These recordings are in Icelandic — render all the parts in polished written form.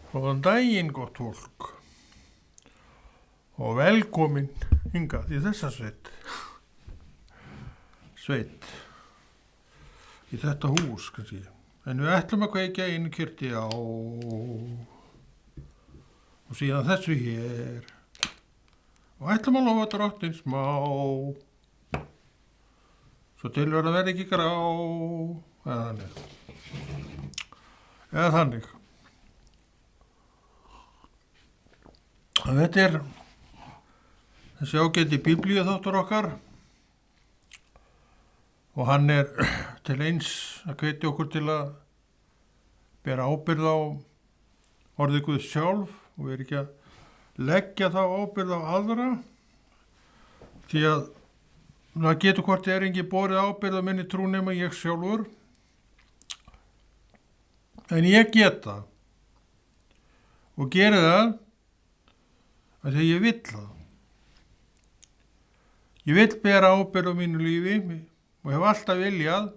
Góðan daginn, gott fólk, og velkomin hingað í þessa sveit, í þetta hús, kannski. En við ætlum að kveikja einu kerti á, og síðan þessu hér, og ætlum að lofa drottinn smá, svo tilverðan verði ekki grá, eða þannig. Þetta þessi ágæti biblíuþáttur okkar og hann til eins að hvetja okkur til að bera ábyrgð á orðið Guðs sjálf og vera ekki að leggja þá ábyrgð á aðra því að það getur hvort engi borið ábyrgð á minni trú nema ég sjálfur en ég get það og geri það að því ég vill það. Ég vill bera ábyrgð á mínu lífi og hef alltaf viljað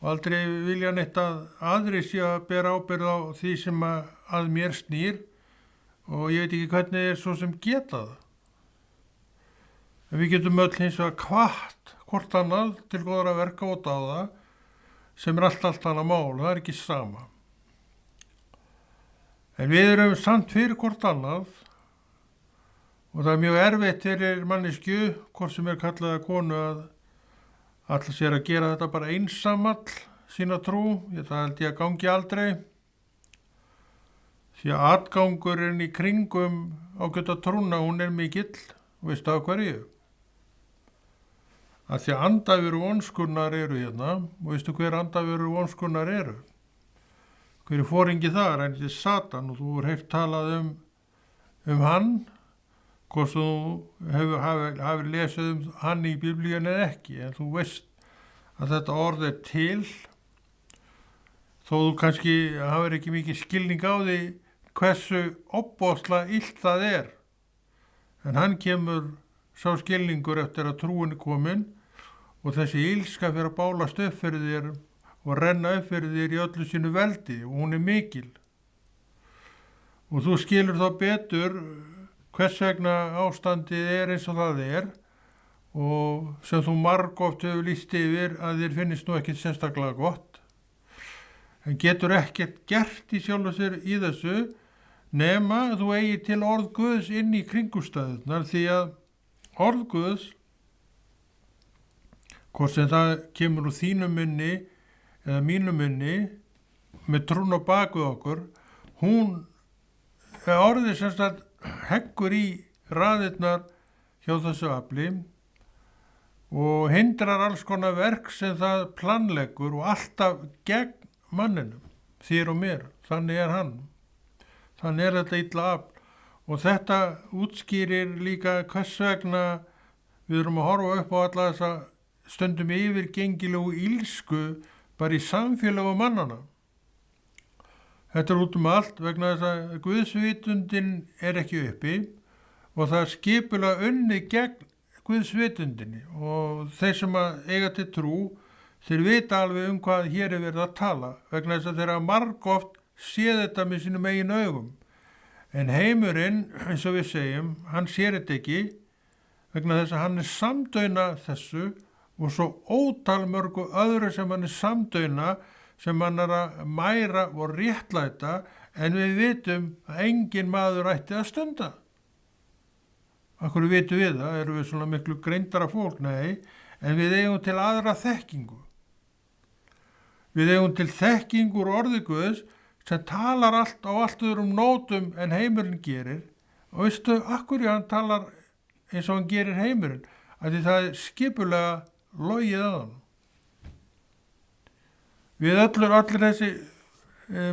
og aldrei viljað neitt að aðri sé að bera ábyrgð á því sem að mér snýr og ég veit ekki hvernig svo sem geta það. En við getum öll hins vegar hvatt hvort annað til góðra verka og dáða sem allt annað mál, það ekki sama. En við erum samt fyrir hvort annað og það mjög erfitt fyrir mannesku, hvort sem kallaða konu að ætla sér að gera þetta bara einsamall sína trú, það held ég að gangi aldrei. Því að atgangurinn í kringum ágæta trúna, hún mikill, og veistu af hverju? Að því að andaveru vonskunnar eru hérna, og veistu hver andaveru vonskunnar eru? Hver foringi það? Það þetta Satan og þú heyrt talað um hann, hvort þú hefur lesið hann í biblíunni eða ekki, en þú veist að þetta orð til, þó þú kannski hafir ekki mikið skilning á því hversu ofboðslega illt það er. En hann kemur sá skilningur eftir að trúin komin og þessi illska fyrir að bálast upp fyrir þér og renna upp fyrir þér í öllu sínu veldi og hún mikil. Og þú skilur þá betur hvers vegna ástandið eins og það og sem þú margoft hefur lýst yfir að þér finnist nú ekkert sérstaklega gott. En getur ekkert gert í sjálfu sér í þessu nema þú eigi til orð Guðs inn í kringumstæðurnar því að orð Guðs, hvort sem það kemur úr þínu munni eða mínu munni með trún á bak við okkur, hún orðið sem sagt heggur í raðirnar hjá þessu afli og hindrar alls konar verk sem það planleggur og alltaf gegn manninum, þér og mér, þannig hann. Þannig þetta illa afl og þetta útskýrir líka hvers vegna við erum að horfa upp á alla þessa stundum yfirgengilegu illsku bara í samfélögu mannana. Þetta út allt vegna þess að Guðsvitundin ekki uppi og það skipulega unni gegn Guðsvitundinni og þeir sem eiga til trú, þeir vita alveg hvað hér verið að tala vegna þess að þeir margoft séð þetta með sínum eigin augum. En heimurinn, eins og við segjum, hann sér þetta ekki vegna þess að hann samdauna þessu og svo ótal mörgu öðru sem hann samdauna sem hann að mæra og réttlæta en við vitum að engin maður ætti að stunda. Akkur vitum við það, erum við svona miklu greindara fólk? Nei, en við eigum til aðra þekkingu. Við eigum til þekkingur orði Guðs sem talar allt á allt öðrum nótum en heimurinn gerir og veistu, akkur hann talar eins og hann gerir heimurinn, að því það skipulega logið að hann. Við allir þessi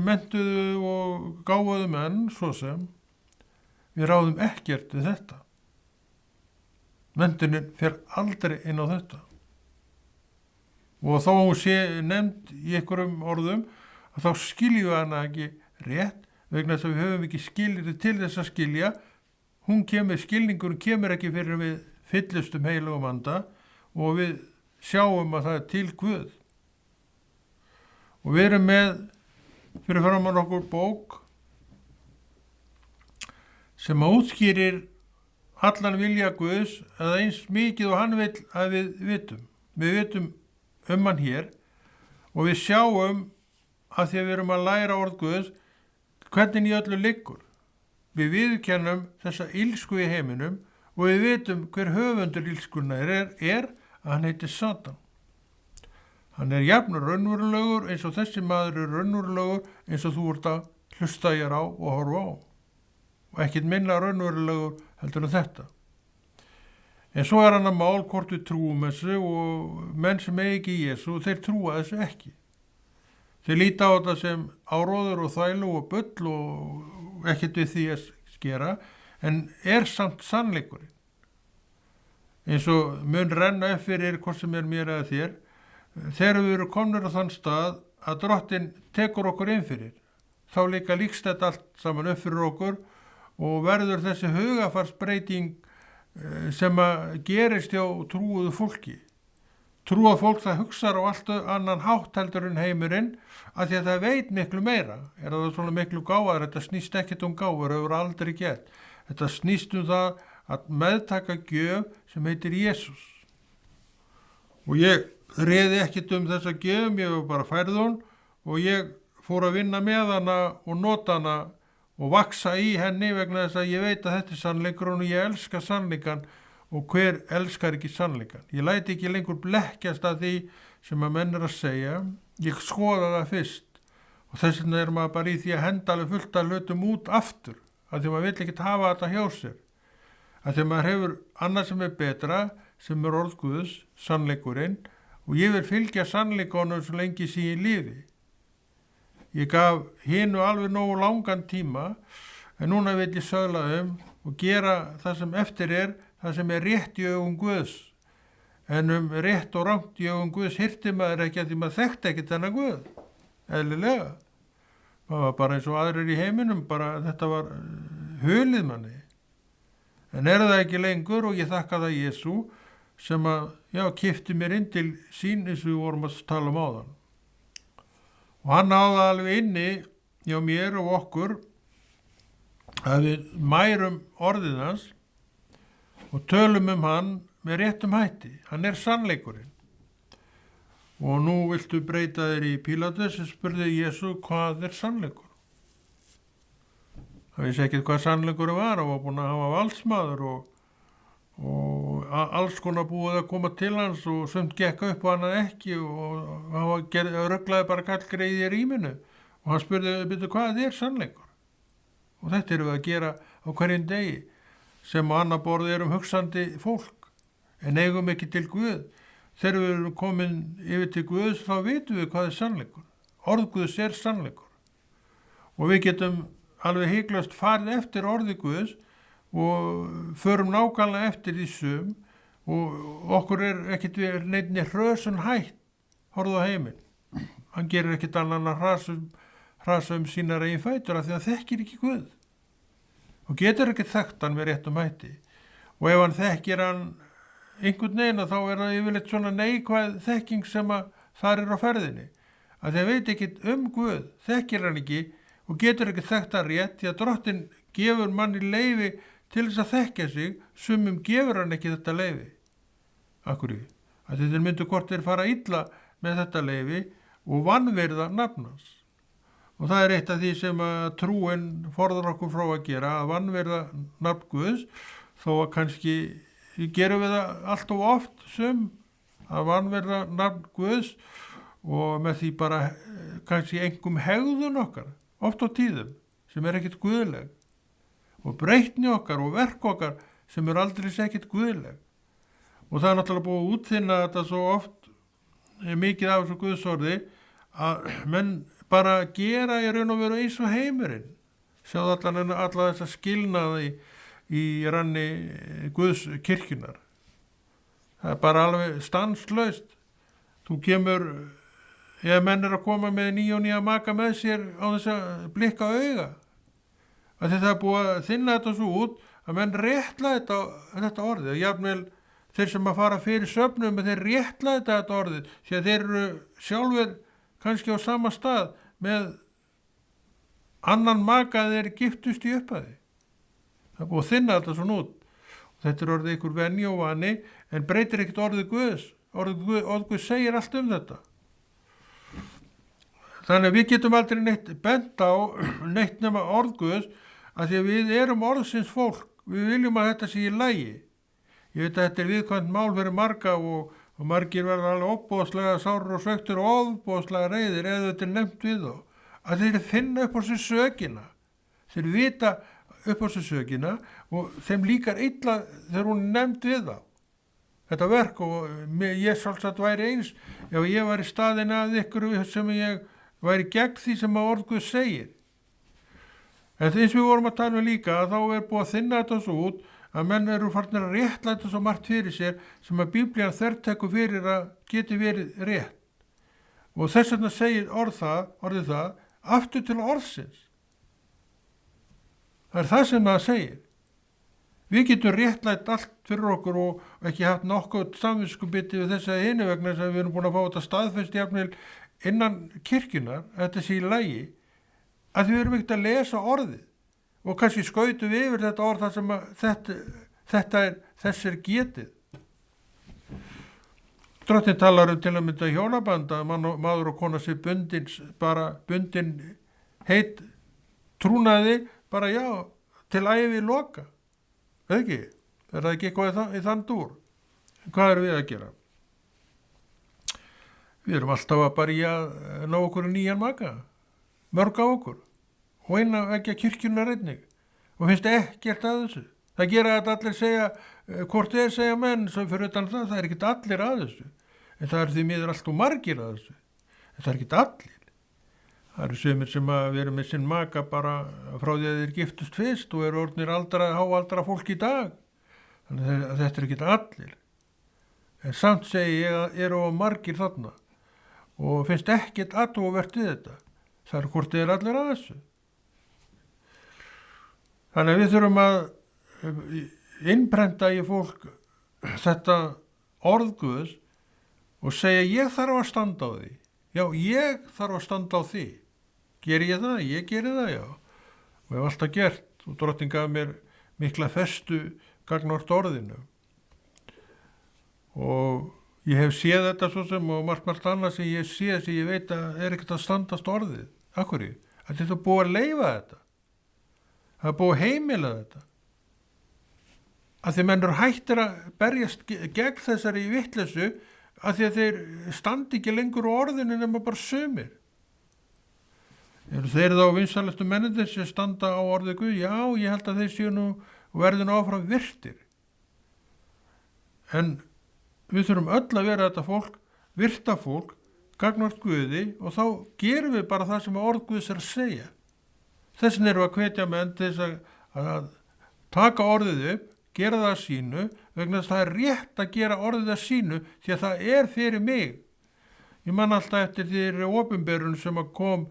menntuðu og gáfuðu menn, svo sem, við ráðum ekkert við þetta. Menntunin fer aldrei inn á þetta. Og þó hún sé nefnd í einhverjum orðum, að þá skiljum við hana ekki rétt, vegna þess að við höfum ekki skilið til þess að skilja. Skilningur kemur ekki fyrir við fyllustum heilugum anda og við sjáum að það til Guð. Og við erum með fyrir framan okkur bók sem að útskýrir allan vilja Guðs eða eins mikið og hann vill að við vitum. Við vitum hann hér og við sjáum að því að við erum að læra orð Guðs hvernig í öllu liggur. Við viðurkennum þessa illsku í heiminum og við vitum hver höfundur illskunnar er að hann heitir Satan. Hann er jafn raunverulegur eins og þessi maður er raunverulegur eins og þú ert að hlusta hér á og horfa á. Og ekkert minna raunverulegur heldur en þetta. En svo er hann að mál hvort við trúum þessu og menn sem eigi ekki í Jesú, þeir trúa þessu ekki. Þeir líta á þetta sem áróður og þvælu og bull og ekkert við því að skera, en er samt sannleikurinn. Eins og mun renna upp fyrir hvort sem er mér eða þér, þegar við erum komnir á þann stað að Drottinn tekur okkur inn fyrir, þá líka líkst þetta allt saman upp fyrir okkur og verður þessi hugafarsbreyting sem að gerist hjá trúuðu fólki. Trúað fólk það hugsar á allt annan hátt heldur en heimurinn af því að það veit miklu meira. Er það svona miklu gáfar, þetta snýst ekkert gáfur, hefur aldrei gert. Þetta snýst það að meðtaka gjöf sem heitir Jesús. Og ég réði ekkert þessa gjöf, ég var bara færð hún og ég fór að vinna með hana og nota hana og vaksa í henni vegna þess að ég veit að þetta er sannleikur og ég elska sannleikan. Og hver elskar ekki sannleikan? Ég læti ekki lengur blekkjast að því sem að menn er að segja. Ég skoða það fyrst. Og þess vegna er maður bara í því að henda alveg fullt að hlutum út aftur. Af því maður vill ekki hafa þetta hjá sér. Af því maður hefur annað sem er betra, sem er orð Guðs, sannleikurinn. Og ég vil fylgja sannleikonum svo lengi sem ég lifi. Ég gaf hinu alveg nógu langan tíma. En núna vil ég sögla og gera það sem eftir er, það sem er rétt í augum Guðs. En rétt og rangt í augum Guðs hirti maður ekki að því maður þekkti ekki þennan Guð. Eðlilega. Það var bara eins og aðrir í heiminum, bara þetta var hulið manni. En er það ekki lengur og ég þakka það Jesú sem að, kipti mér inn til sín eins og við vorum að tala áðan. Og hann náði alveg inni hjá mér og okkur að við mærum orðið hans og tölum hann með réttum hætti. Hann er sannleikurinn. Og nú viltu breyta þér í Pílatus sem spurði Jesú hvað er sannleikur. Hann vissi ekkert hvað sannleikur var. Hann var búin að hafa valdsmaður og alls konar búið að koma til hans og sumt gekk upp og hann ekki og hann rögglaði bara kallgreiði í rýminu. Og hann spurði, hvað er sannleikur? Og þetta erum við að gera á hverjum degi. Sem á annar borði hugsandi fólk, en eigum ekki til Guð. Þegar við erum komin yfir til Guðs, þá vitum við hvað er sannleikur. Orð Guðs er sannleikur. Og við getum alveg hiklaust farið eftir orði Guðs og förum nákvæmlega eftir því sum og okkur er ekkit við neinni hrösun hætt, horfðu á heiminn. Hann gerir ekkit annan að hrasa sínar eigin fætur af því að þekkir ekki Guð. Og getur ekki þekkt hann með réttum hætti. Og ef hann þekkir hann einhvern veginn þá er það yfirleitt svona neikvæð þekking sem að þar er á ferðinni. Að þeir veit ekki Guð, þekkir hann ekki og getur ekki þekkt hann rétt því að Drottinn gefur manni leyfi til þess að þekkja sig, sumum gefur hann ekki þetta leyfi. Akkur í. Að þeir myndu hvort þeir fara illa með þetta leyfi og vanvirða nafn hans. Og það er eitt af því sem að trúin forðar okkur frá að gera, að vanvirða nafn Guðs, þó að kannski gerum við það allt of oft að vanvirða nafn Guðs og með því bara kannski einhverjum hegðun okkar, oft á tíðum, sem er ekkert guðleg. Og breytni okkar og verk okkar sem er aldrei ekkert guðleg. Og það er náttúrulega búið að útþynna þetta svo oft mikið af þessu Guðsorði að menn bara gera í raun og veru eins og heimurinn. Sjáðu alla þessa skilnaði í ranni Guðs kirkjunar. Það er bara alveg stanslaust. Þú kemur, ef menn er að koma með nýja maka með sér á þess að blikka auga. Að þetta er búið að þynna þetta svo út að menn réttla þetta orðið. Jafnvel þeir sem að fara fyrir söfnum, þeir réttla þetta orðið, því að þeir eru sjálfur kannski á sama stað með annan maka þeir giftust í upphafi. Það er búið að þynna þetta svona út. Og þetta er orðið ykkur venja og vani, en breytir ekkert orðið Guðs. Orðið Guðs segir allt þetta. Þannig að við getum aldrei neitt bent á neitt nema orð Guðs, að því að við erum orðsins fólk. Við viljum að þetta sé í lagi. Ég veit að þetta er viðkvæmt mál fyrir marga og margir verða alveg ofboðslega sárir og sveiktur og ofboðslega reiðir eða þetta er nefnt við þá. Að þeir finna upp á sér sökina. Þeir vita upp á sér sökina og þeim líkar illa þegar hún er nefnt við þá. Þetta verk og ég sjálfsagt væri eins ef ég var í staðin að ykkur sem ég væri gegn því sem að orð Guðs segir. En eins við vorum að tala líka að þá er búið að þynna þetta svo út að menn eru farnir að réttlæta svo margt fyrir sér sem að Biblían þvertekur fyrir að geti verið rétt. Og þess vegna segir orðið það aftur til orðsins. Það er það sem það segir. Við getum réttlætt allt fyrir okkur og ekki haft nokkuð samviskubiti við þessa hinu vegna þess að við erum búin að fá þetta staðfest jafnvel innan kirkjunar, þetta sé í lagi, að við erum ekkert að lesa orðið og kannski skautum við yfir þetta orð þar sem þess er getið. Drottinn talar til að mynda hjónaband að maður og kona sé bundin heit trúnaði bara já, til ævi loka. Ekki? Er það ekki eitthvað í þann dúr? Hvað erum við að gera? Við erum alltaf að bara í að ná okkur nýjan maka, mörg á okkur og eina ekki að kirkjuna einnig og finnst ekkert að þessu. Það gera að allir segja, hvort þeir segja menn sem fyrir utan það er ekkert allir að þessu. En það er því miður alltaf margir að þessu. En það er ekkert allir. Það eru sumir sem að vera með sinn maka bara frá því að þeir giftust fyrst og eru orðnir háaldra fólk í dag. Þannig að þetta er ekkert allir. En samt segi ég að eru á margir þarna og finnst ekkert athugavert við þetta. Það er hvort þeir allir að þessu. Þannig að við þurfum að innprenta í fólk þetta orð Guðs og segja ég þarf að standa á því. Já, ég þarf að standa á því. Geri ég það? Ég geri það, já. Og hef alltaf gert og Drottinn gaf mér mikla festu gagnvart orðinu. Og ég hef séð þetta svo sem og margt annað sem ég sé sem ég veit að er ekkert að standast orðið. Akkur ég? Að þetta er búið að leyfa þetta. Það er búið að heimila þetta. Að því menn eru hættir að berjast gegn þessari vitleysu að því að þeir standi ekki lengur á orðinu nema bara sumir. Eru þeir þá vinsælustu mennirnir sem standa á orðið Guð? Já, ég held að þeir séu nú verði nú áfram virtir. En við þurfum öll að vera þetta fólk, virta fólk, gagnvart Guði og þá gerum við bara það sem orð Guðs er að segja. Þessin erum við að hvetja menn til þess að taka orðið upp, gera það að sínu, vegna þess að það er rétt að gera orðið að sínu því að það er fyrir mig. Ég man alltaf eftir því opinberun sem að kom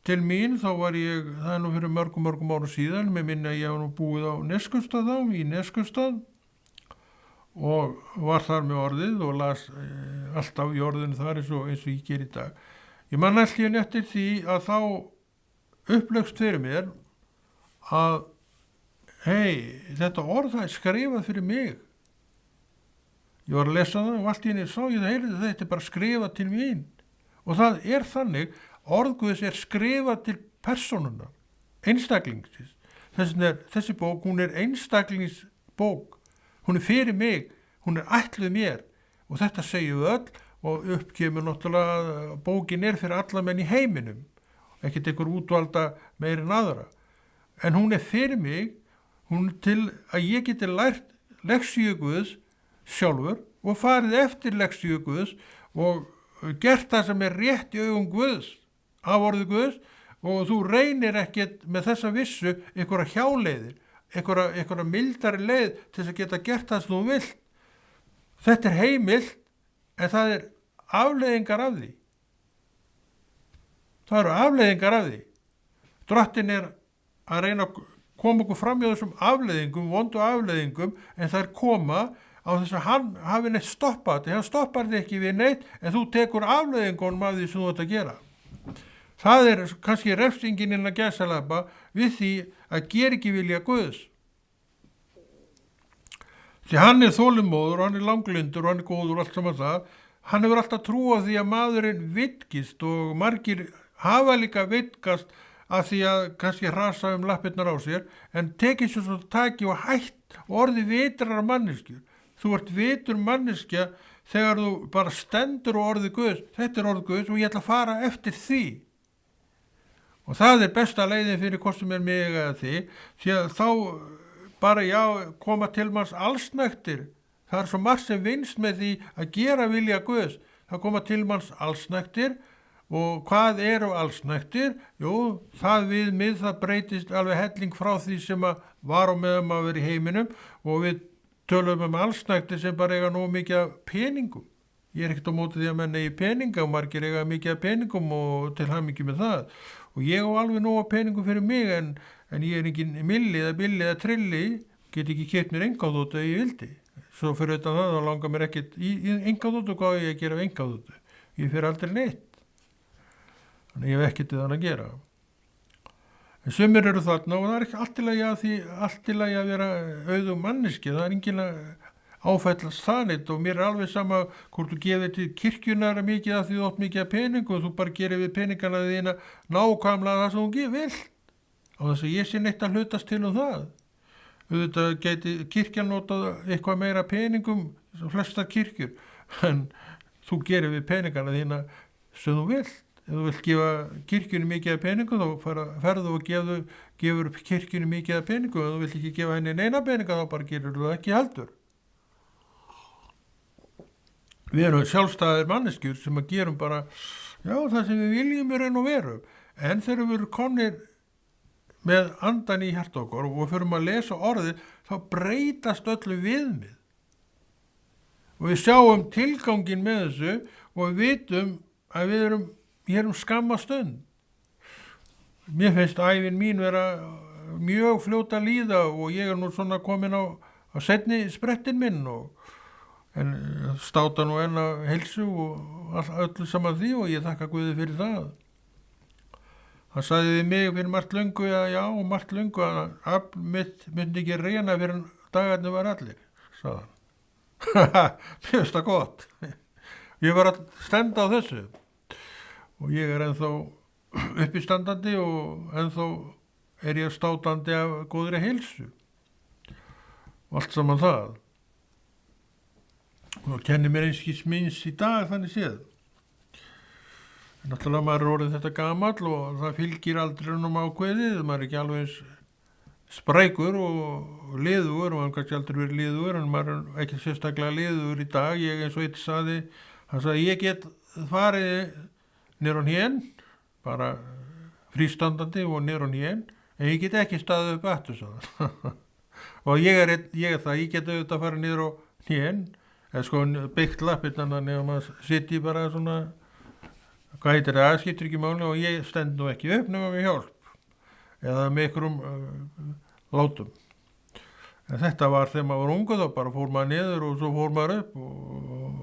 til mín, þá var ég, það er nú fyrir mörgum árum síðan, með minni að ég var nú búið á Neskaupstað í Neskaupstað og var þar með orðið og las alltaf í orðinu þar eins og ég ger í dag. Ég man alltaf eftir því að þá upplögst fyrir mér að þetta orð það er skrifað fyrir mig. Ég var að lesa það og allt í henni sá ég það þetta er bara skrifað til mín og það er þannig, orð Guðs er skrifað til persónunar, einstaklingsins. Þessi bók, hún er einstaklingsbók, hún er fyrir mig, hún er ætluð mér og þetta segjum við öll og uppkemur náttúrulega bókin er fyrir alla menn í heiminum, ekkert einhver útvalda meir en aðra. En hún er fyrir mig, hún er til að ég geti lært lexíu Guðs sjálfur og farið eftir lexíu Guðs og gert það sem er rétt í augum Guðs, af orði Guðs og þú reynir ekkert með þessa vissu einhverja hjáleiðir, einhverja mildari leið til þess að geta gert það sem þú vilt. Þetta er heimilt en það er afleiðingar af því. Það eru afleiðingar af því. Drottinn er að reyna að koma okkur fram hjá þessum afleiðingum, vondu afleiðingum, en það er koma á þess að hann hafi neitt stoppað þetta. Hann stoppar þig ekki við neitt, en þú tekur afleiðingunum af því sem þú ert að gera. Það er kannski refsingin innan gæsalappa við því að gera ekki vilja Guðs. Því hann þolinmóður og hann langlyndur og hann góður og allt saman það. Hann hefur alltaf trú á því að maðurinn vitkist og margir hafa líka vitkast af því að kannski hrasa lappirnar á sér en tekið svo taki og hætt og orði vitrar manneskjur. Þú ert vitur manneskja þegar þú bara stendur og orði Guðs. Þetta orð Guðs og ég ætla að fara eftir því. Og það besta leiðin fyrir hvort sem mig eða því, því að þá bara koma til manns allsnægtir. Það svo margt sem vinst með því að gera vilja Guðs. Það koma til manns allsnægtir og hvað eru allsnægtir? Jú, það viðmið, það breytist alveg helling frá því sem var á meðan að vera í heiminum og við tölum allsnægtir sem bara eiga nóg mikið af peningum. Ég ekkert á móti því að menn eigi peninga og margir eiga mikið af peningum og til hamingju með það. Og ég á alveg nóg af peningum fyrir mig en ég engin milli eða billi eða trilli, get ekki keypt mér engáðóttu ef ég vildi. Svo fyrir utan það, þá langar mér ekkert í engáðóttu, hvað ég að gera af engáðóttu? Ég fyrir aldrei neitt. Þannig ég hef ekkert við hann að gera. En sumir eru þarna og það ekki allt í lagi að vera auðug manneski, það engin að áfællast það neitt og mér alveg sama hvort þú gefið til kirkjunar mikið af því þú átt mikið af peningu og þú bara gerir við peningana þína nákvæmlega það sem þú vilt. Á þess að ég sé neitt að hlutast til það. Auðvitað gæti kirkjan notað eitthvað meira peningum, flestar kirkjur, en þú gerir við peningana þína sem þú vilt. Ef þú vilt gefa kirkjunni mikið af peningum, þá ferðu og gefur kirkjunni mikið af peningum. Ef þú vilt ekki gefa henni neina peninga, þá bara gerir þú það ekki heldur. Við erum sjálfstæðir manneskjur sem að gerum bara, það sem við viljum raun og veru. En þegar við erum komnir með andan í hjarta okkar og förum að lesa orðið, þá breytast öllu viðmið. Og við sjáum tilgangin með þessu og við vitum að við erum skamma stund. Mér finnst ævin mín vera mjög fljóta að líða og ég nú svona komin á seinni sprettin minn en státa nú enn að heilsu og öllu saman því og ég þakka Guði fyrir það. Hann sagði við mig fyrir margt löngu og margt löngu að afl mitt myndi ekki reyna fyrir dagarnir var allir, sagði hann. Mér finnst það gott. Ég var að stenda á þessu og ég ennþá uppistandandi og ennþá ég státandi af góðri heilsu og allt saman það. Og kennir mér einskis minns í dag þannig séð. Náttúrulega maður orðið þetta gamall og það fylgir aldrinum ákveðið, maður ekki alveg eins sprækur og liðugur og hann kannski aldrei verið liðugur en maður ekki sérstaklega liðugur í dag. Ég eins og eitt hann sagði ég get farið niður á hnén, bara frístandandi og niður á hnén, en ég get ekki staðið upp aftur, sagði hann. Og ég get auðvitað að fara niður á hnén, eða sko byggt lappirnar þannig að maður sitji bara svona, hvað heitir það, skiptir ekki máli og ég stend nú ekki upp nema með hjálp eða með einhverjum látum. En þetta var þegar maður var ungu þá bara fór maður niður og svo fór maður upp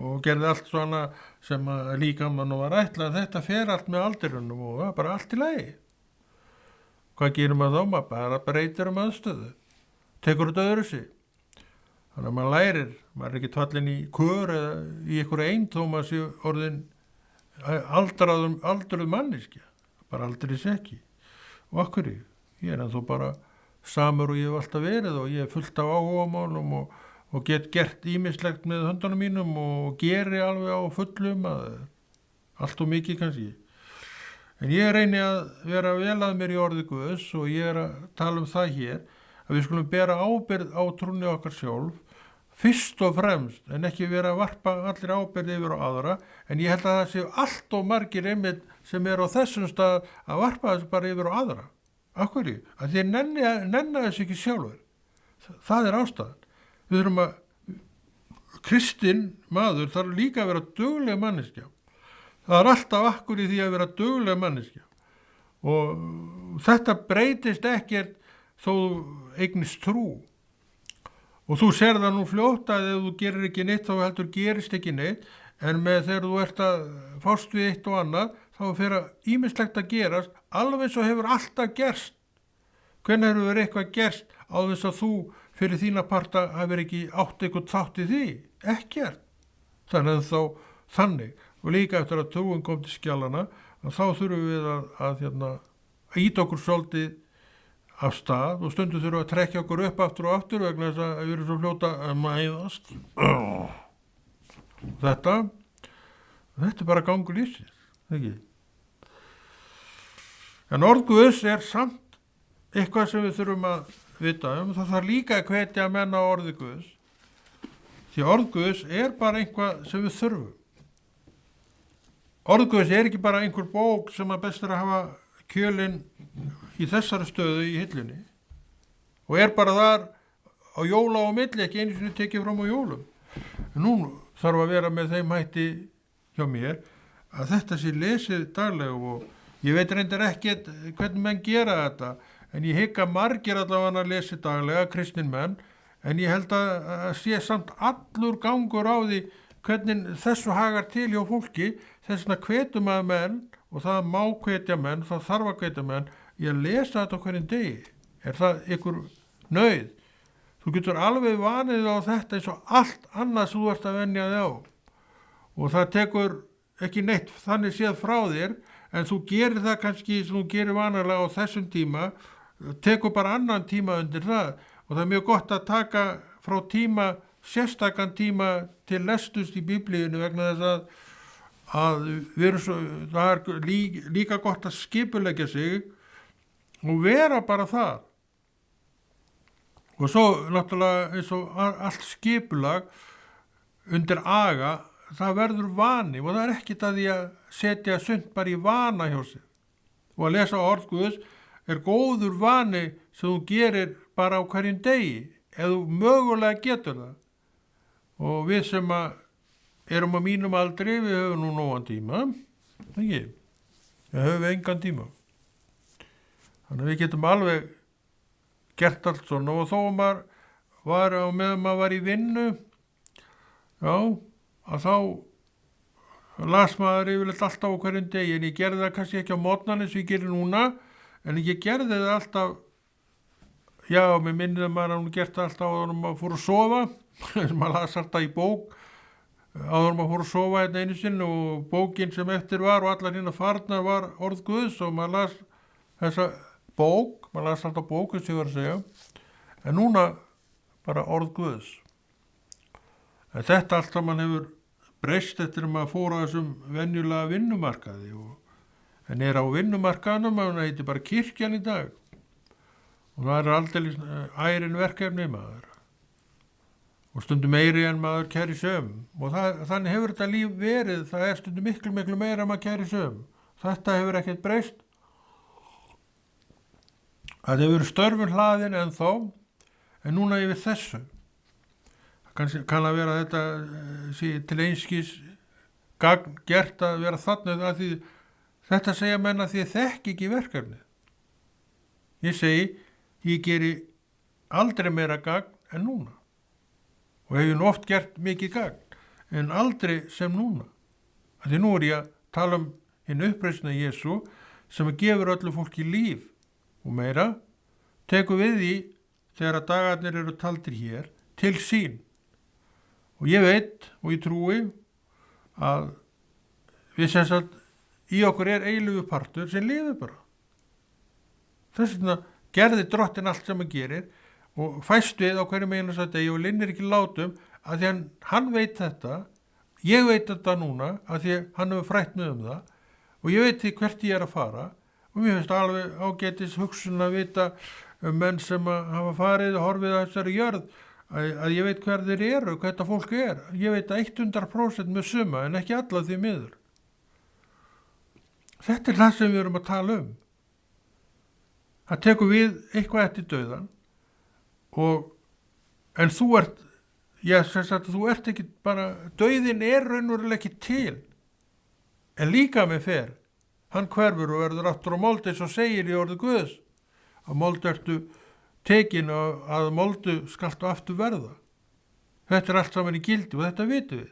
og gerði allt svona sem líka mann var ætlað. Þetta fer allt með aldrinum og það bara allt í lagi. Hvað gerir maður þá? Maður bara breytir aðstöðu. Tekur þetta öðru sig. Þannig að maður lærir, maður ekki tvallin í kör eða í einhverju einn þó maður sé orðin aldruð manneskja, bara aldrei ekki. Og akkur ég ennþá bara samur og ég hef alltaf verið og ég hef fullt af áhugamálum og get gert ýmislegt með höndunum mínum og geri alveg á fullum allt og mikið kannski. En ég reyni að vera vel að mér í orði Guðs og ég að tala það hér að við skulum bera ábyrgð á trúnni okkar sjálf fyrst og fremst en ekki vera að varpa allir ábyrgð yfir á aðra en ég held að það séu allt og margir einmitt sem á þessum stað að varpa þessu bara yfir á aðra. Akkur að þeir nenna þessu ekki sjálfur. Það ástæðan. Við þurfum kristinn maður þarf líka að vera dugleg manneskja. Það alltaf akkur í því að vera dugleg manneskja. Og þetta breytist ekkert þó eignist trú. Og þú sér það nú fljótt að ef þú gerir ekki neitt þá heldur gerist ekki neitt en með þegar þú ert að fást við eitt og annað þá fyrir ýmislegt að gerast alveg eins og hefur alltaf gerst. Hvenær hefur eitthvað gerst á þess að þú fyrir þína parta hafir ekki átt eitthvað þátt í því, ekkert. Þannig að þannig, og líka eftir að trúin kom til skjálana, þá þurfum við að íta okkur svolítið af stað og stundum þurfum að trekja okkur upp aftur og aftur vegna þess að við erum svo fljóta að mæðast. Þetta er bara gangur lífsins, ekki? En orð Guðs er samt eitthvað sem við þurfum að vita það þarf líka að hvetja menn á orði Guðs, því orð Guðs er bara eitthvað sem við þurfum. Orð Guðs er ekki bara einhver bók sem að best er að hafa kjölinn í þessari stöðu í hillunni og er bara þar á jóla og milli, ekki einu sinni tekið fram á jólum. Nú þarf að vera með þeim hætti hjá mér að þetta sé lesið daglega og ég veit reyndar ekkert hvernig menn gera þetta, en ég hygg að margir allavega að lesi daglega, kristnin menn, en ég held að sé samt allur gangur á því hvernig þessu hagar til hjá fólki, þess vegna hvetum að menn, og það má hvetja menn, það þarf að hvetja menn, ég að lesa þetta á hverjum degi. Er það ykkur nauð? Þú getur alveg vanið á þetta eins og allt annað sem þú ert að venja þig á. Og það tekur ekki neitt þannig séð frá þér, en þú gerir það kannski sem þú gerir vanalega á þessum tíma, tekur bara annan tíma undir það. Og það er mjög gott að taka frá tíma, sérstakann tíma til lestust í Biblíunni vegna þess að það er líka gott að skipuleggja sig og vera bara það. Og svo náttúrulega eins og allt skipulag undir aga, það verður vani og það er ekkit að því að setja sund bara í vana hjá sér. Og að lesa orð Guðs er góður vani sem þú gerir bara á hverjum degi, ef þú mögulega getur það. Og við sem erum á mínum aldri, við höfum nú nógan tíma, ekki? Við höfum engan tíma. Þannig að við getum alveg gert allt svona og þó maður var á meðan maður var í vinnu, já, að þá las maður yfirleitt alltaf á hverjum degi, en ég gerði það kannski ekki á morgnana eins og ég gerir núna, en ég gerði það alltaf, já, mér minnið að maður hann gert það alltaf áður maður fór að sofa, sem maður las alltaf í bók, áður maður fór að sofa hérna einu sinni og bókin sem eftir var og allar hérna farnar var orð Guðs og maður las þessa bók, maður las alltaf bók eins og ég var að segja, en núna bara orð Guðs. En þetta allt saman hefur breyst eftir að maður fór á þessum venjulega vinnumarkaði en er á vinnumarkaðnum og það heitir bara kirkjan í dag og það er aldeilis ærin verkefni maður og stundum meiri en maður kæri söm og þannig hefur þetta líf verið, það er stundum miklu meira en maður kæri söm. Þetta hefur ekkert breyst. Það hefur störfun hlaðin en núna yfir þessu. Kann að vera þetta til einskis gagn gert að vera þannig að því þetta segja menn að því að þekki ekki verkefnið. Ég segi, ég geri aldrei meira gagn en núna. Og hefur oft gert mikið gagn en aldrei sem núna. Því nú er ég að tala hinn uppreisna Jesú sem gefur öllu fólki líf og meira tekur við því þegar að dagarnir eru taldir hér til sín. Og ég veit og ég trúi að við sem sagt í okkur er eilífu partur sem lifir bara. Þess vegna gerði drottin allt sem hann gerir og fæst við á hverju meginn þess að degi og linnir ekki látum að því hann veit þetta, ég veit þetta núna að því hann hefur frætt mig það og ég veit því hvert ég er að fara og mér finnst alveg ágætis hugsun að vita menn sem hafa farið og horfið á þessari jörð að ég veit hver þeir eru, hvað þetta fólk er. Ég veit 100% með suma en ekki alla því miður. Þetta er það sem við erum að tala um. Það tekur við eitthvað eftir dauðan en þú ert, þú ert ekki bara, dauðin er raunverulega ekki til, en líka með fer, hann hverfur og verður aftur á mold eins og segir í orði Guðs, að mold ertu tekin og að moldu skaltu aftur verða. Þetta er allt saman í gildi og þetta vitum við,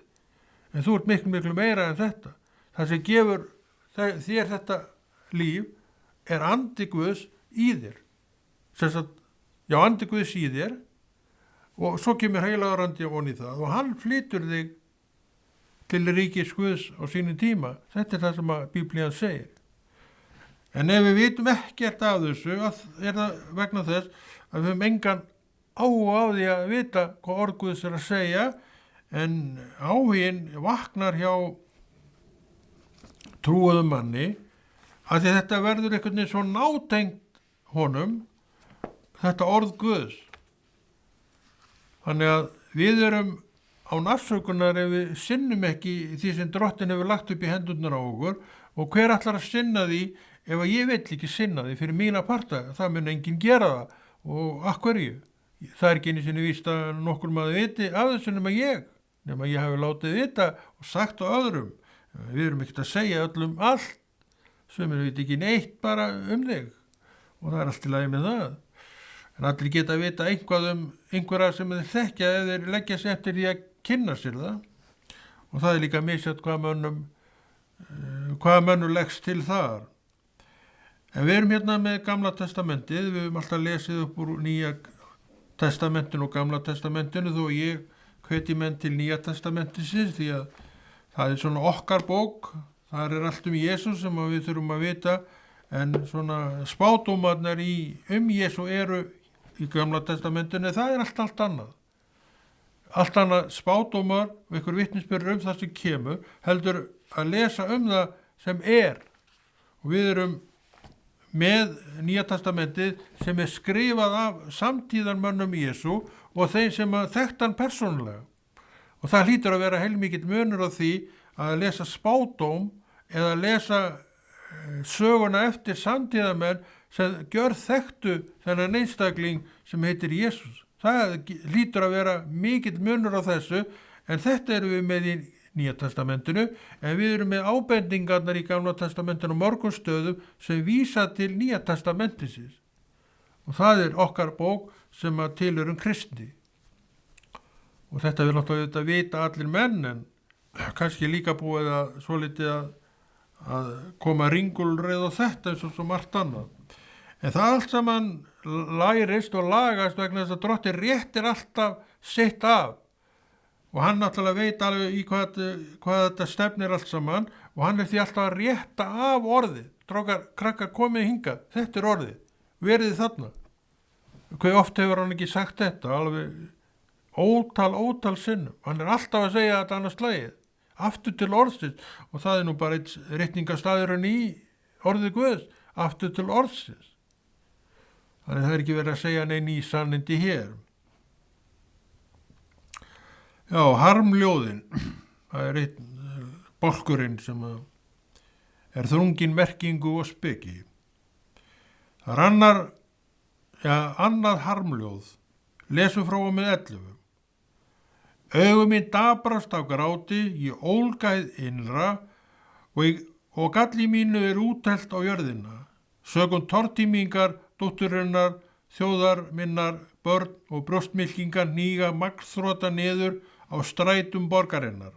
en þú ert miklu meira en þetta. Það sem gefur þér þetta líf er andi Guðs í þér. Já, andi Guðs í þér og svo kemur heilagur andi ofan í það og hann flytur þig til ríkis Guðs á sínum tíma. Þetta það sem að Biblían segir. En ef við vitum ekkert af þessu, það vegna þess að við höfum engan áhuga á því að vita hvað orð Guðs að segja, en áhuginn vaknar hjá trúaðum manni að því þetta verður einhvern veginn svo nátengt honum, þetta orð Guðs. Þannig að við erum án afsökunar ef við sinnum ekki því sem Drottinn hefur lagt upp í hendurnar á okkur, og hver ætlar að sinna því ef að ég vill ekki sinna því fyrir mína parta? Það mun enginn gera það, og af hverju? Það er ekki einu sinni víst að nokkur maður viti af þessu nema ég hafi látið vita og sagt á öðrum. Við erum ekkert að segja öllum allt, sem veit ekki neitt bara þig, og það er allt í lagi með það. En allir geta að vita eitthvað einhverja sem þeir þekkja ef þeir leggja sér eftir því að kynna sér það, og það er líka misjætt hvað mönnum leggst til þar. En við erum hérna með Gamla testamentið, við höfum alltaf lesið upp úr Nýja testamentinu og Gamla testamentinu, þó ég hveti menn til Nýja testamentisins, því að það er svona okkar bók, þar er allt Jesús sem við þurfum að vita, en svona spádómarnar Jesú eru í Gamla testamentinu, það er allt annað. Allt annað spádómar og einhver vitnisburður það sem kemur, heldur að lesa það sem er. Og við erum með Nýja testamentið sem er skrifað af samtíðarmönnum Jesú og þeim sem þekkt hann persónulega. Og það hlýtur að vera heilmikill munur á því að lesa spádóm eða lesa söguna eftir samtíðarmenn sem gjör þekktu þennan einstakling sem heitir Jesús. Það hlýtur að vera mikill munur á þessu, en þetta erum við með í Nýja testamentinu, en við erum með ábendingarnar í Gamla testamentinu mörgum stöðum sem vísa til Nýja testamentisins. Og það er okkar bók sem að tilheyrum kristni. Og þetta vil náttúrulega vita allir menn, en kannski líka búið að svolítið að koma ringulreið á þetta eins og svo margt annað. En það allt saman lærist og lagast vegna þess að Drottinn réttir alltaf sitt af. Og hann náttúrulega veit alveg í hvað þetta stefnir allt saman, og hann er því alltaf að rétta af orðið. Krakkar komið hingað, þetta er orðið, verið þarna. Hvað oft hefur hann ekki sagt þetta, alveg ótal sinnum. Hann er alltaf að segja þetta annars slagið, aftur til orðsins, og það er nú bara eitt ritningastaðurinn í orðið Guðs, aftur til orðsins. Þannig það er ekki verið að segja neinn í sannindi hér. Já, harmljóðin, það er einn bálkurinn sem er þrungin merkingu og speki. Það er annað harmljóð, lesum frá og með 11. Augum mín dabrast af gráti, ég ólgæð innra og galli mínu er útelt á jörðina. Sökum tortímingar, dótturinnar, þjóðar minnar, börn og brjóstmylkingar hníga magnþrota niður á strætum borgarinnar.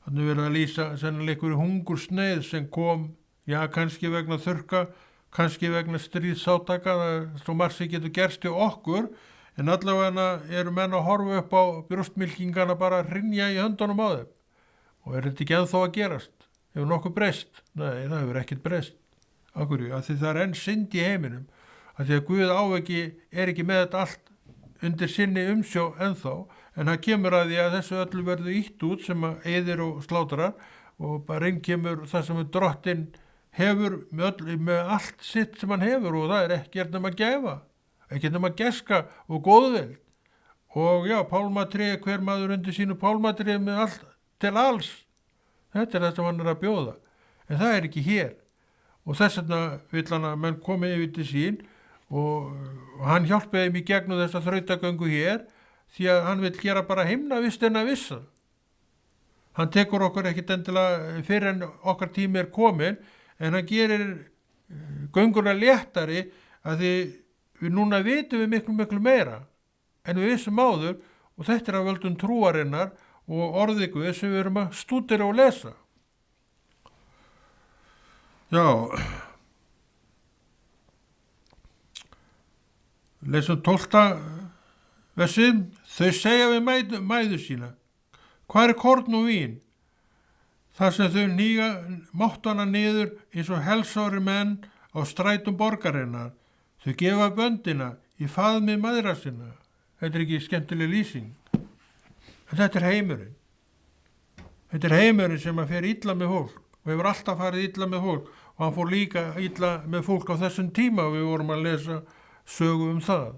Þannig verður að lýsa sennilega einhverju hungursneið sem kom, kannski vegna þurrka, kannski vegna stríðsátaka, svo margt sem getur gerst hjá okkur, en allavega eru menn að horfa upp á brjóstmylkingana bara að hrynja í höndunum á þeim. Og er þetta ekki ennþá að gerast? Hefur nokkuð breyst? Nei, það hefur ekkert breyst. Af hverju? Af því það er enn synd í heiminum. Af því að Guð er ekki með þetta allt undir sinni umsjó ennþá, en hann kemur að því að þessu öllu verður ýtt út sem að eyðir og slátrar, og bara inn kemur það sem Drottinn hefur með allt sitt sem hann hefur, og það er ekkert nema gæfa, ekkert nema geska og góðvild. Og pálmatré, hver maður undir sínu pálmatré með allt til alls. Þetta er það sem hann er að bjóða, en það er ekki hér. Og þess vegna vill hann að menn komi yfir til sín, og hann hjálpaði þeim í gegnum þessa þrautagöngu hér, því að hann vil gera bara himnavist en að vissa. Hann tekur okkur ekkit endilega fyrir en okkar tími er komin, en hann gerir gönguna léttari, að því við núna vitum við miklu meira en við vissum áður, og þetta er að völdum trúarinnar og orðið sem við erum að stúdera og lesa. Lesum 12. Versið, þau segja við mæður sína, hvað er korn og vín? Þar sem þau hníga máttana niður eins og helsári menn á strætum borgarinnar. Þau gefa böndina í faðmi mæðra sinna. Þetta er ekki skemmtileg lýsing. En þetta er heimurinn. Þetta er heimurinn sem að fer illa með fólk og hefur alltaf farið illa með fólk og hann fór líka illa með fólk á þessum tíma og við vorum að lesa sögu það.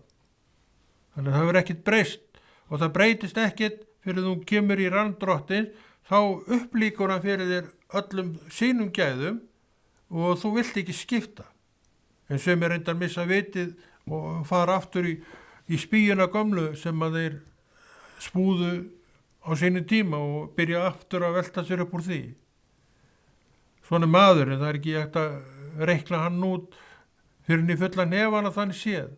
Þannig að það hefur ekkert breyst og það breytist ekkert fyrir þú kemur í ranndrottin, þá upplíkur hann fyrir þér öllum sínum gæðum og þú vilt ekki skipta. En sem er reyndar missa vitið og fara aftur í spíuna gömlu sem að þeir spúðu á sínu tíma og byrja aftur að velta sér upp úr því. Svona maður, en það er ekki hægt að reikna hann út fyrir hann í fulla nefana þannig séð.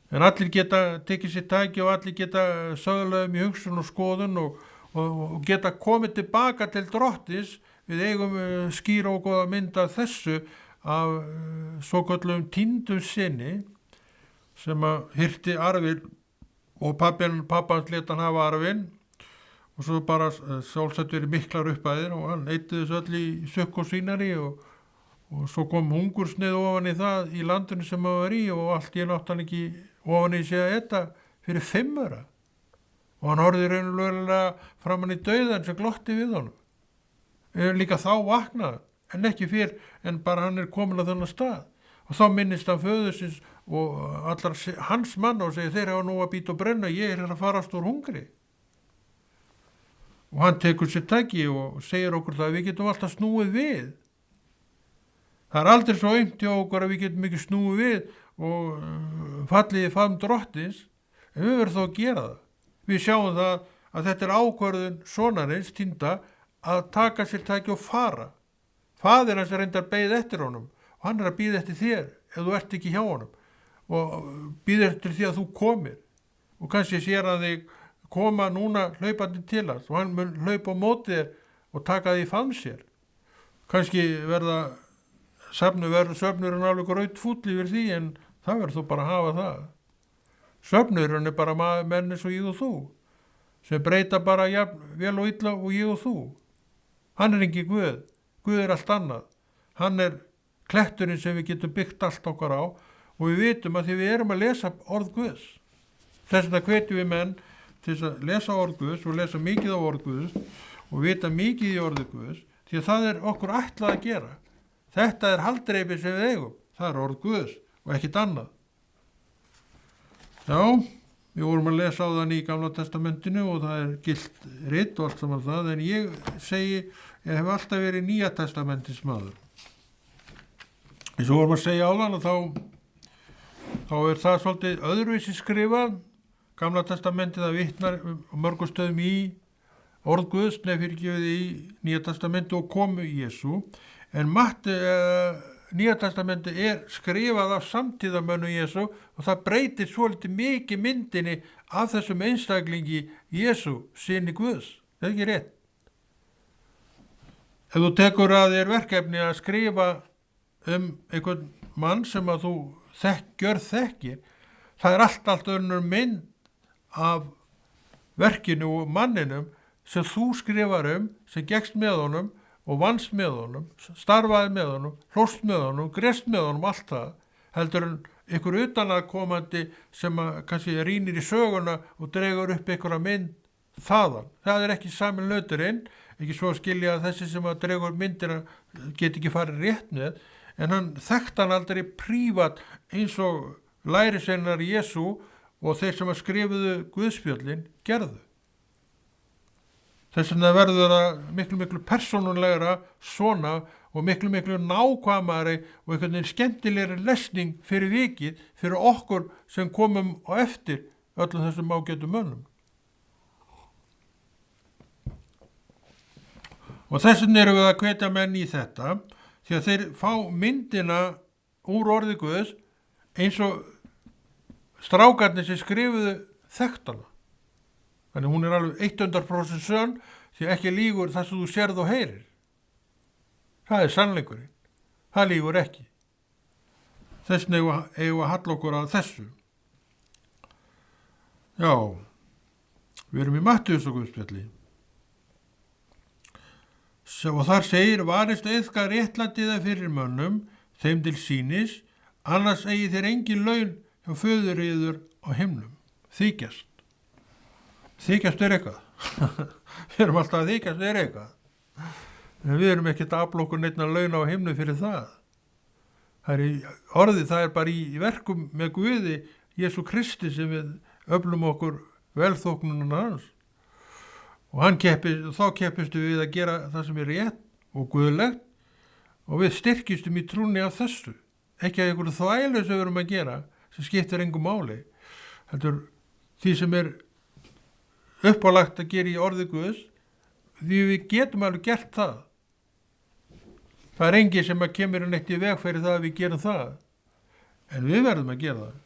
En allir geta tekið sér tæki og allir geta sögðlega í hugsun og skoðun og geta komið tilbaka til drottins. Við eigum skýra og góða mynd af þessu af svokallum týndum syni sem að hirti arfinn og pappans lét hann hafa arfinn og svo bara sjálfsagt verið miklar upphæðir og hann eitti þessu öll í sökk og svínari og svo kom hungursneið ofan í það í landinu sem hann var í og allt í nátt hann ekki ofan í sig að etta fyrir 5 aura og hann horfði raunulega framan í dauðan sem glotti við honum. Líka þá vaknaði en ekki fyrr en bara hann er komin á þennan stað og þá minnist hann föðursins og allar hans mann og segir þeir hafa nú að bíta og brenna, ég er að farast úr hungri. Og hann tekur sér tæki og segir okkur það að við getum alltaf snúið við. Það er aldrei svo aumt hjá okkur að við getum ekki snúið við og fallið í faðm drottins, en við verðum þá að gera það. Við sjáum það að þetta er ákvörðun sonarins týnda að taka sér tæki og fara. Faðir hans reyndar beið eftir honum og hann er að bíða eftir þér ef þú ert ekki hjá honum og bíða eftir því að þú komir og kannski sér að þig koma núna hlaupandi til hans og hann mun hlaupa á móti þér og taka því fann sér. Kannski verður söfnurinn alveg rautfúll yfir því en það verður þú bara að hafa það. Söfnurinn er bara menn eins og ég og þú sem breyta bara vel og illa og ég og þú. Hann er ekki Guð. Guð er allt annað. Hann er kletturinn sem við getum byggt allt okkar á og við vitum að því við erum að lesa orð Guðs. Þess vegna hvetjum við menn til að lesa orð Guðs og lesa mikið á orð Guðs og vita mikið í orði Guðs því að það er okkur ætlað að gera. Þetta er haldreipi sem við eigum. Það er orð Guðs og ekkit annað. Já, við vorum að lesa á þann í Gamla testamentinu og það er gilt rit og allt saman það en ég hef alltaf verið Nýja testamentis maður. Eins og vorum að segja á þann og þá er það svolítið öðruvísi skrifað. Gamla testamentið það vitnar mörgum stöðum í orð Guðs fyrirgefið í Nýja testamenti og komu Jesú en Nýja testamenti er skrifað af samtíðamönnu Jesú og það breytir svolítið mikið myndinni af þessum einstaklingi Jesú, syni Guðs. Það er ekki rétt. Ef þú tekur að þér verkefni að skrifa einhvern mann sem að þú þekkir, það er allt önnur mynd af verkinu og manninum sem þú skrifar sem gekkst með honum og vannst með honum, starfaði með honum, hlóst með honum, grest með honum, allt það, heldur en ykkur utanaðkomandi sem að kannski rýnir í söguna og dregur upp einhverja mynd þaðan. Það er ekki sami hluturinn, ekki svo að skilja að þessi sem að dregur myndina get ekki farið rétt með, en hann þekkti hann aldrei prívat eins og lærisveinar Jesú og þeir sem að skrifuðu Guðspjöllin gerðu. Þess vegna verður það miklu persónulegra svona og miklu nákvæmari og einhvern veginn skemmtilegri lesning fyrir vikið, fyrir okkur sem komum á eftir öllum þessum ágætu mönnum. Og þess vegna erum við að hvetja menn í þetta, því að þeir fá myndina úr orði Guðs eins og strákarnir sem skrifuðu þekktana. Þannig hún er alveg 100% sönn því ekki lýgur það sem þú sérð og heyrir. Það er sannleikurinn. Það lýgur ekki. Þess vegna eigum að halla okkur að þessu. Já, við erum í Mattheusarguðspjalli. Og þar segir, varist auðga réttlætiða fyrir mönnum, þeim til sýnis, annars eigi þér engin laun hjá föður yður á himnum. Þykjast. Þykjast eitthvað. Við erum alltaf að þykjast eitthvað. En við erum ekkert að afla okkur neitt laun á himnu fyrir það. Það er bara í verkum með Guði, Jesú Kristi, sem við öflum okkur velþóknununa hans. Og þá keppistu við að gera það sem er rétt og guðlegt og við styrkistum í trúni af þessu. Ekki að einhverju þvælu sem við erum að gera sem skiptir engu máli. Heldur því sem er uppálagt að gera í orði Guðs, því við getum alveg gert það. Það er engin sem að kemur neitt í veg fyrir það að við gerum það. En við verðum að gera það.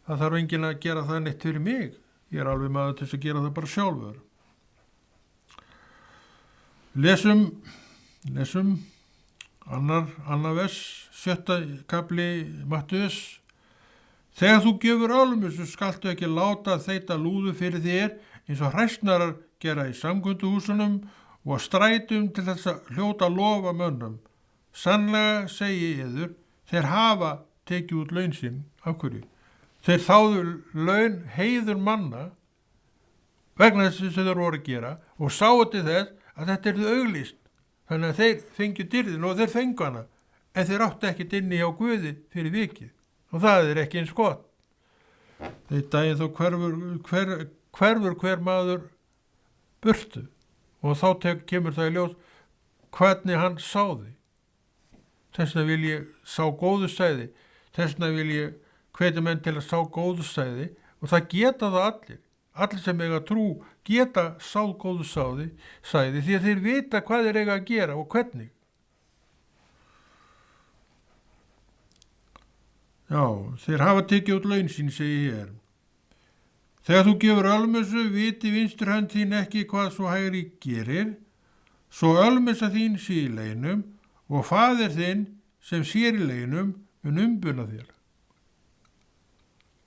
Það þarf engin að gera það neitt fyrir mig. Ég er alveg maður til þess að gera það bara sjálfur. Lesum annar vers, 7. kapli Mattheus. Þegar þú gefur almusu skaltu ekki láta þeita lúðu fyrir þér eins og hræsnarar gera í samkunduhúsunum og að strætum til þess að hljóta lofa mönnum. Sannlega segi yður, þeir hafa tekið út laun sín. Af hverju? Þeir þáðu laun heiður manna vegna þess sem þeir voru að gera og sáu til þess að þetta er auglýst. Þannig að þeir fengju dyrðin og þeir fengu hana, en þeir áttu ekkert inni hjá Guði fyrir vikið. Og það er ekki eins gott. Þeir daginn þó hverfur hver maður burtu og þá kemur það í ljós hvernig hann sáði. Þessna vil ég sá góðu sæði, þessna vil ég hvetja menn til að sá góðu sæði og það geta það allir. Allir sem eiga trú geta sá góðu sæði því að þeir vita hvað þeir eiga að gera og hvernig. Já, þeir hafa tekið út laun sín, segi hér. Þegar þú gefur ölmusu, viti vinstur hönd þín ekki hvað svo hægri gerir, svo ölmusa þín sé í leinum og faðir þinn sem sér í leinum mun umbuna þér.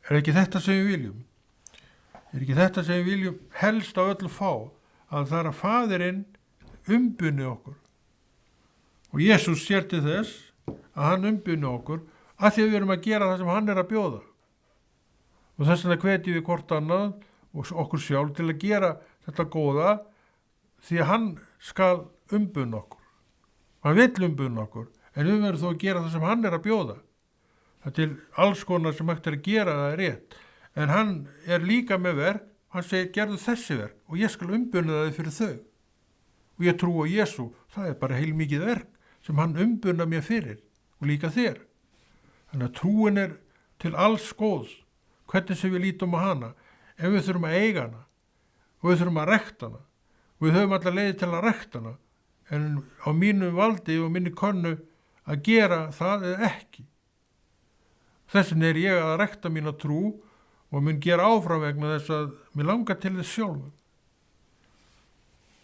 Er ekki þetta sem við viljum? Er ekki þetta sem við viljum helst á öllu fá, að það er að faðirinn umbuni okkur? Og Jesús sér til þess að hann umbuni okkur að því að við erum að gera það sem hann er að bjóða. Og þess vegna hvetjum við hvort annað og okkur sjálf til að gera þetta góða því að hann skal umbuna okkur. Hann vill umbuna okkur, en við verðum þó að gera það sem hann er að bjóða. Það er til alls konar sem hægt er að gera það er rétt. En hann er líka með verk, hann segir gerðu þessi verk og ég skal umbuna þið fyrir þau. Og ég trú á Jesú, það er bara heilmikið verk sem hann umbuna mér fyrir og líka þér. Þannig að trúin er til alls góðs, hvernig sem við lítum á hana, en við þurfum að eiga hana og við þurfum að rekta hana og við höfum allar leiði til að rekta hana, en á mínu valdi og minni könnu að gera það eða ekki. Þessin er ég að rekta mína trú og mun gera áfram vegna þess að mér langar til þess sjálfur.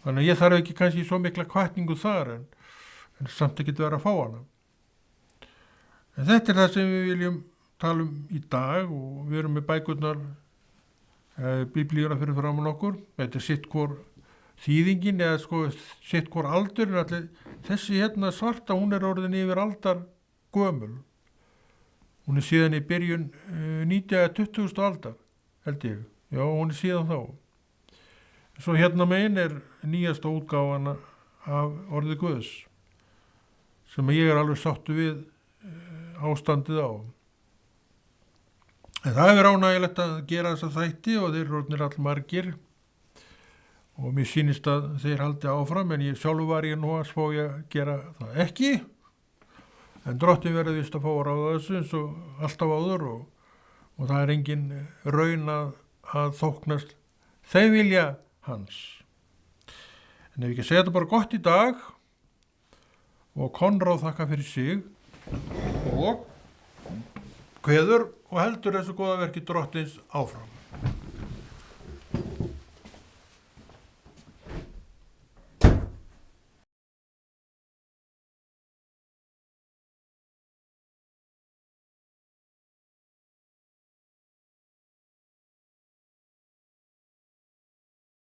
Þannig að ég þarf ekki kannski svo mikla hvatningu þar en samt ekki vera að fá hana. En þetta er það sem við viljum tala í dag og við erum með bækurnar biblíuna fyrir framan okkur. Þetta er sitt hvor þýðingin eða sitt hvor aldur. Þessi hérna svarta, hún er orðin yfir aldar gömul. Hún er síðan í byrjun 20. aldar, held ég. Já, hún er síðan þá. Svo hérna megin er nýjasta útgáfan af orði Guðs sem ég er alveg sáttu við ástandið á. En það er ánægilegt að gera þessa þætti og þeir eru orðnir allmargir og mér sýnist að þeir haldi áfram en ég sjálfur var ég nú að spá ég að gera það ekki en Drottinn verður vist að fá að ráða þessu eins og alltaf áður og það er engin raun að þóknast þeir vilja hans. En ef ég ekki segja þetta bara gott í dag og Konráð þakka fyrir sig og kveður og heldur þessu góða verki Drottins áfram.